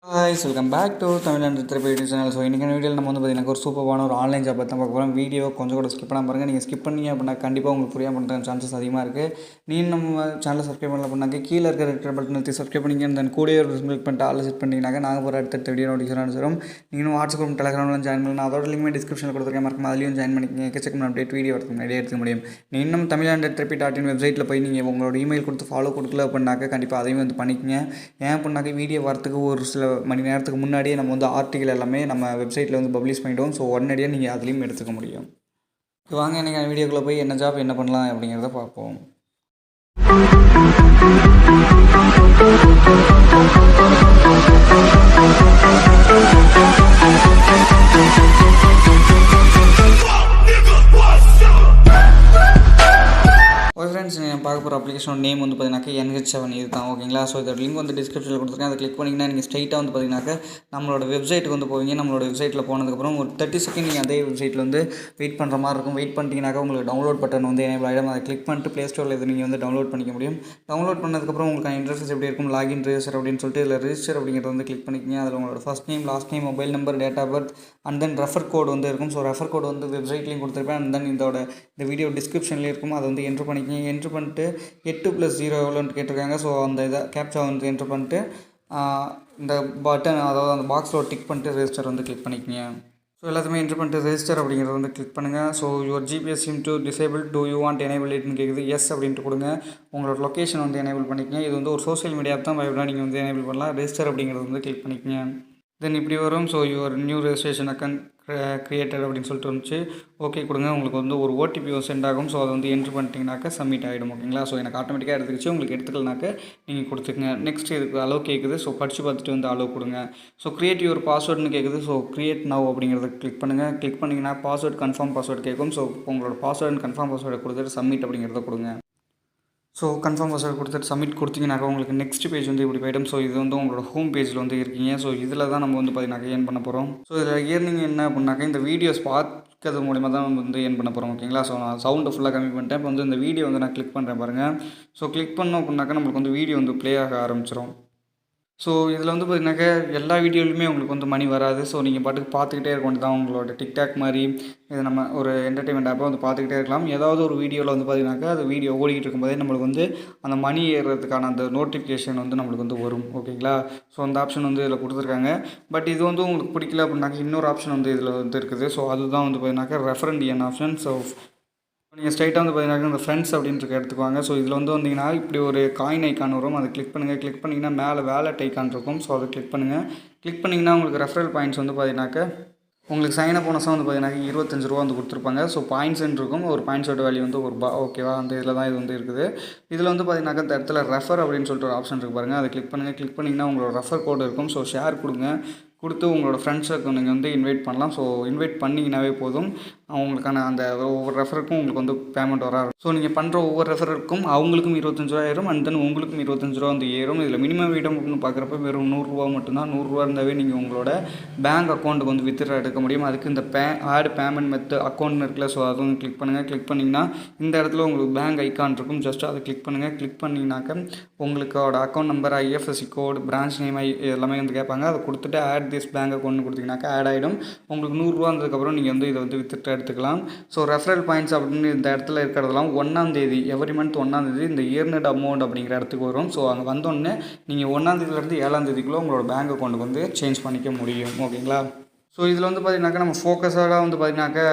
Guys, welcome back to TamilAndroidTherapy channel. So இன்னைக்கு வீடியோல நம்ம வந்து பாத்தீங்கன்னா ஒரு சூப்பரான ஒரு ஆன்லைன் ஜாப் பத்தி பார்க்க போறோம். வீடியோ கொஞ்சம் கூட ஸ்கிப் பண்ணாம பாருங்க. நீங்க ஸ்கிப் பண்ணீங்க அப்படினா கண்டிப்பா உங்களுக்கு புரியாம போற சான்சஸ் அதிகமா இருக்கு. நீங்க நம்ம சேனலை சப்ஸ்கிரைப் பண்ணல அப்படினா கீழ இருக்க ரெட் கலர் பட்டனை அழுத்தி சப்ஸ்கிரைப் பண்ணிங்க and then கூடவே ஒரு கிளிக் பண்ணிட்டு ஆல் செட் பண்ணீங்கனா நாங்க போற அடுத்த வீடியோ நோட்டிஃபிகேஷன் வரும். நீங்க வாட்ஸ்அப் குரூப் டெலிகிராம்ல ஜாயின் பண்ணலாம். அதோட லிங்க் டிஸ்கிரிப்ஷன்ல கொடுத்திருக்கேன். மறக்காம அதுலயும் ஜாயின் பண்ணிக்கங்க. எக்கச்சக்கமான அப்டேட் வீடியோ வரதுக்கு முன்னாடியே எடுத்துக்க முடியும். நீங்க நம்ம TamilAndroidTherapy.in வெப்சைட்ல போய் நீங்க உங்களோட இமெயில் கொடுத்து ஃபாலோ கொடுக்கல அப்படினாக்க கண்டிப்பா அதையும் வந்து பண்ணிக்கங்க. ஏன் அப்படினாக்க வீடியோ வரதுக்கு ஒரு சில மணி நேரத்துக்கு முன்னாடியே நம்ம வந்து ஆர்டிகல் எல்லாமே நம்ம வெப்சைட்டில் வந்து பப்ளிஷ் பண்ணிவிடுவோம். ஸோ உடனடியாக நீங்கள் அதுலேயும் எடுத்துக்க முடியும். வாங்க இன்றைக்கி வீடியோக்குள்ளே போய் என்ன ஜாப் என்ன பண்ணலாம் அப்படிங்கிறத பார்ப்போம். ஃப்ரெண்ட்ஸ் நீங்கள் பார்க்க போகிற அப்ளிகேஷன் நேம் வந்து பார்த்தீங்கன்னாக்க NH7 இது தான் ஓகேங்களா. ஸோ இதோட லிங்க் வந்து டிஸ்கிரிப்ஷனில் கொடுத்துருக்கேன். அதை கிளிக் பண்ணிங்கன்னா நீங்கள் ஸ்ட்ரைட்டாக வந்து பார்த்தீங்கன்னாக்க நம்மளோட வெப்சைட்டுக்கு வந்து போவீங்க. நம்மளோட வெப்சைட்டில் போனதுக்கப்புறம் ஒரு 30 செகண்ட் நீங்கள் அதே வெப்சைட்டில் வந்து வெயிட் பண்ணுற மாதிரி இருக்கும். வெயிட் பண்ணிட்டீங்கன்னாக்கா உங்களுக்கு டவுன்லோட் பட்டன் வந்து எனேபிள் ஆகிடும். அதை கிளிக் பண்ணிட்டு ப்ளே ஸ்டோரில் இது நீங்கள் வந்து டவுன்லோட் பண்ணிக்க முடியும். டவுன்லோட் பண்ணதுக்கப்புறம் உங்களுக்கு இன்டர்ஃபேஸ் எப்படி இருக்கும், லாகின் ரெஜிஸ்டர் அப்படின்னு சொல்லிட்டு இதில் ரெஜிஸ்டர் அப்படிங்கிறத வந்து கிளிக் பண்ணிக்கங்க. அதில் உங்களோட first name, last name, mobile number, date of birth and then refer code வந்து இருக்கும். ஸோ ரெஃபர் கோட் வந்து வெப்சைட்லேயும் கொடுத்துருப்பேன். அண்ட் தென் இந்த வீடியோ டிஸ்கிரிப்ஷன்லேயே இருக்கும். அதை வந்து என்ட்ரு பண்ணிக்கங்க. என்ட்ரு பண்ணிட்டு 8+0 எவ்வளோன்னு கேட்டிருக்காங்க. ஸோ அந்த இதை கேப்சா வந்து என்ட்ரு பண்ணிட்டு இந்த பட்டன் அதாவது அந்த பாக்ஸில் டிக் பண்ணிட்டு ரெஜிஸ்டர் வந்து கிளிக் பண்ணிக்கங்க. ஸோ எல்லாத்தையுமே என்ட்ரு பண்ணிட்டு ரெஜிஸ்டர் அப்படிங்கிறத வந்து கிளிக் பண்ணுங்கள். So your GPS seem to disable, do you want enable இட்னு கேட்குது. எஸ் அப்படின்ட்டு கொடுங்க. உங்களோட லொக்கேஷன் வந்து எனேபிள் பண்ணிக்கங்க. இது வந்து ஒரு சோஷியல் மீடியா தான் பயப்படா நீங்கள் வந்து எனேபிள் பண்ணலாம். ரெஜிஸ்டர் அப்படிங்கிறது வந்து கிளிக் பண்ணிக்கங்க. தென் இப்படி வரும். So your new registration account created அப்படின்னு சொல்லிட்டு வந்துச்சு. ஓகே கொடுங்க. உங்களுக்கு வந்து ஒரு OTP சென்ட் ஆகும். ஸோ அதை வந்து என்ட்ரு பண்ணிட்டீங்கனாக்கா சப்மிட் ஆகிடும் ஓகேங்களா. ஸோ எனக்கு ஆட்டோமேட்டிக்காக எடுத்துக்கிச்சு. உங்களுக்கு எடுத்துக்கலனாக்க நீங்கள் கொடுத்துக்குங்க. நெக்ஸ்ட் இதுக்கு அலோ கேட்குது. ஸோ படித்து பார்த்துட்டு வந்து அலோ கொடுங்க. ஸோ கிரியேட் யுவர் பாஸ்வேர்டுன்னு கேட்குது. ஸோ கிரியேட் நவ் அப்படிங்கிறத கிளிக் பண்ணுங்கள். கிளிக் பண்ணிங்கன்னா பாஸ்வேர்டு கன்ஃபார்ம் பாஸ்வேர்டு கேட்கும். ஸோ உங்களோட பாஸ்வேர்டு கன்ஃபார்ம் பாஸ்வேர்டை கொடுத்துட்டு சப்மிட் அப்படிங்கிறத கொடுங்க. ஸோ கன்ஃபார்ம் பாஸ்வேர்டு கொடுத்துட்டு சப்மிட் கொடுத்தீங்கன்னாக்கா உங்களுக்கு நெக்ஸ்ட் பேஜ் வந்து இப்படி போய்டும். ஸோ இது வந்து உங்களோட ஹோம் பேஜில் வந்து இருக்கீங்க. ஸோ இதில் தான் நம்ம வந்து பார்த்தீங்கன்னா ஏர்ன் பண்ண போகிறோம். ஸோ இதில் ஏர்னிங் என்ன அப்படின்னாக்கா இந்த வீடியோஸ் பார்க்கறது மூலிமா தான் நம்ம வந்து ஏர்ன் பண்ண போகிறோம் ஓகேங்களா. ஸோ நான் சவுண்டை ஃபுல்லாக கம்மி பண்ணிட்டேன். இப்போ வந்து இந்த வீடியோ வந்து நான் கிளிக் பண்ணுறேன் பாருங்கள். ஸோ கிளிக் பண்ணோம் அப்படின்னாக்கா நம்மளுக்கு வந்து வீடியோ வந்து ப்ளே ஆக ஆரம்பிச்சிடும். ஸோ இதில் வந்து பார்த்தீங்கன்னாக்கா எல்லா வீடியோலையுமே உங்களுக்கு வந்து மணி வராது. ஸோ நீங்கள் பாட்டுக்கு பார்த்துக்கிட்டே இருக்க வேண்டியது தான். உங்களோட டிக்டாக் மாதிரி இது நம்ம ஒரு என்டர்டெயின்மெண்ட் ஆப்பை வந்து பார்த்துக்கிட்டே இருக்கலாம். ஏதாவது ஒரு வீடியோவில் வந்து பார்த்தீங்கன்னாக்கா அது வீடியோ ஓடிக்கிட்டு இருக்கும்போதே நம்மளுக்கு வந்து அந்த மணி ஏறுறதுக்கான அந்த நோட்டிஃபிகேஷன் வந்து நம்மளுக்கு வந்து வரும் ஓகேங்களா. ஸோ அந்த ஆப்ஷன் வந்து இதில் கொடுத்துருக்காங்க. பட் இது வந்து உங்களுக்கு பிடிக்கல அப்படின்னாக்கா இன்னொரு ஆப்ஷன் வந்து இதில் வந்து இருக்குது. ஸோ அதுதான் வந்து பார்த்தீங்கன்னாக்கா ரெஃபரண்ட் என் ஆப்ஷன். ஸோ நீங்கள் ஸ்ட்ரைட்டாக வந்து பார்த்தீங்கன்னா இந்த ஃப்ரெண்ட்ஸ் அப்படின்ட்டு எடுத்துக்குவாங்க. ஸோ இதில் வந்து வந்தீங்கன்னா இப்படி ஒரு காயின் ஐக்கான் வரும். அதை கிளிக் பண்ணுங்கள். கிளிக் பண்ணிங்கன்னா மேலே வேலட் ஐக்கான் இருக்கும். ஸோ அதை கிளிக் பண்ணுங்கள். கிளிக் பண்ணிங்கன்னா உங்களுக்கு ரெஃபரல் பாயிண்ட்ஸ் வந்து பார்த்தீங்கன்னாக்கா உங்களுக்கு சைன் அப் போனஸாக வந்து பார்த்தீங்கன்னா 25 ரூபா வந்து கொடுத்துருப்பாங்க. ஸோ பாயிண்ட்ஸ்ன்னு இருக்கும். ஒரு பாயிண்ட்ஸோட வேல்யூ வந்து ₹1 ஓகேவா. அந்த இதில் தான் இது வந்து இருக்குது. இதில் வந்து பார்த்தீங்கன்னாக்கா இந்த இடத்துல ரெஃபர் அப்படின்னு சொல்லிட்டு ஒரு ஆப்ஷன் இருக்குது பாருங்கள். அதை கிளிக் பண்ணுங்கள். கிளிக் பண்ணிங்கன்னா உங்களோட ரெஃபர் கோடு இருக்கும். ஸோ ஷேர் கொடுங்க. கொடுத்து உங்களோட ஃப்ரெண்ட்ஸுக்கு நீங்கள் வந்து இன்வைட் பண்ணலாம். ஸோ இன்வைட் பண்ணிங்கனாவே போதும். அவங்களுக்கான அந்த ஒவ்வொரு ரெஃபருக்கும் உங்களுக்கு வந்து பேமெண்ட் வர. ஸோ நீங்கள் பண்ணுற ஒவ்வொரு ரெஃபருக்கும் அவங்களுக்கும் 25 ரூபா ஏறும். அண்ட் தென் உங்களுக்கும் 25 ரூபா வந்து ஏறும். இதில் மினிமம் வீடம் அப்படின்னு பார்க்குறப்ப வெறும் ₹100 மட்டும்தான். ₹100 இருந்தாவே நீங்கள் உங்களோட பேங்க் அக்கௌண்ட்டுக்கு வந்து வித்ட்ரா எடுக்க முடியும். அதுக்கு இந்த ஆட் பேமெண்ட் மெத்தட் அக்கௌண்ட்னு இருக்குல்ல. ஸோ அது வந்து கிளிக் பண்ணுங்கள். கிளிக் பண்ணிங்கன்னா இந்த இடத்துல உங்களுக்கு பேங்க் ஐக்கான் இருக்கும். ஜஸ்ட் அதை கிளிக் பண்ணுங்கள். கிளிக் பண்ணிங்கனாக்கா உங்களுக்கோட account number, IFSC code, branch name எல்லாமே வந்து கேட்பாங்க. அதை கொடுத்துட்டு ஆட் திஸ் பேங்க் அக்கௌண்ட் கொடுத்தீங்கன்னாக்கா ஆட் ஆகிடும். உங்களுக்கு ₹100 வந்ததுக்கப்புறம் நீங்கள் வந்து இதை வந்து வித்ட்ரா எடுத்துக்கலாம். ஸோ ரெஃபரல் பாயிண்ட்ஸ் அப்படின்னு இந்த இடத்துல இருக்கிறதெல்லாம் 1ஆம் தேதி எவ்ரி மந்த் 1ஆம் தேதி இந்த இயர்நெட் அமௌண்ட் அப்படிங்கிற இடத்துக்கு வரும். ஸோ அங்கே வந்தோடனே நீங்கள் 1ஆம் தேதியிலேருந்து 7ஆம் தேதிக்குள்ளே உங்களோட பேங்க் அக்கௌண்ட்டுக்கு வந்து சேஞ்ச் பண்ணிக்க முடியும் ஓகேங்களா. ஸோ இதில் வந்து பார்த்திங்கனாக்கா நம்ம ஃபோக்கஸாக வந்து பார்த்திங்கனாக்கா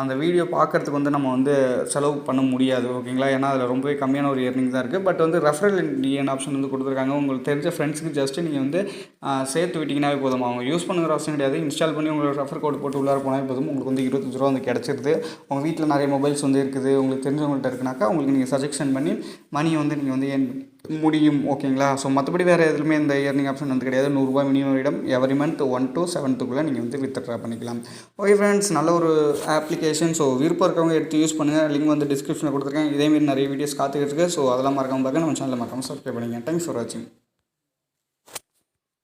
அந்த வீடியோ பார்க்குறதுக்கு வந்து நம்ம வந்து செலவு பண்ண முடியாது ஓகேங்களா. ஏன்னா அதில் ரொம்பவே கம்மியான ஒரு ஏர்னிங் தான் இருக்குது. பட் வந்து ரெஃபரல் என் ஆப்ஷன் வந்து கொடுத்துருக்காங்க. உங்களுக்கு தெரிஞ்ச ஃப்ரெண்ட்ஸுக்கு ஜஸ்ட்டு நீங்கள் வந்து சேர்த்து விட்டிங்கனாவே போதும். அவங்க யூஸ் பண்ணுற அவசியம் கிடையாது. இன்ஸ்டால் பண்ணி உங்களோட ரெஃபர் கோடு போட்டு உள்ளார போனாவே போதும். உங்களுக்கு வந்து 25 ரூபா வந்து கிடச்சிருது. உங்கள் வீட்டில் நிறைய மொபைல்ஸ் வந்து இருக்குது, உங்களுக்கு தெரிஞ்சவங்கள்ட்ட இருக்குனாக்கா உங்களுக்கு நீங்கள் சஜெக்ஷன் பண்ணி மணியை வந்து நீங்கள் வந்து ஏர்ன் முடியும் ஓகேங்களா. ஸோ மற்றபடி வேறு எதுவுமே இந்த இயர்னிங் ஆப்ஷன் வந்து கிடையாது. ₹100 மினிமம் இடம் எவ்ரி மந்த் 1 to 7க்குள்ளே நீங்கள் வந்து வித்ட்ரா பண்ணிக்கலாம். ஓகே ஃப்ரெண்ட்ஸ், நல்ல ஒரு அப்ளிகேஷன். ஸோ விருப்பம் இருக்கவங்க எடுத்து யூஸ் பண்ணுங்கள். லிங்க் வந்து டிஸ்கிரிப்ஷனில் கொடுத்துருக்கேன். இதேமாரி நிறைய வீடியோஸ் காத்துக்கிட்டு இருக்குது. ஸோ அதெல்லாம் மறக்காமல் பார்க்க நம்ம சேனலில் மறக்காமல் சப்ஸ்கிரைப் பண்ணிக்கங்க. தேங்க்ஸ் ஃபார் வாட்சிங்.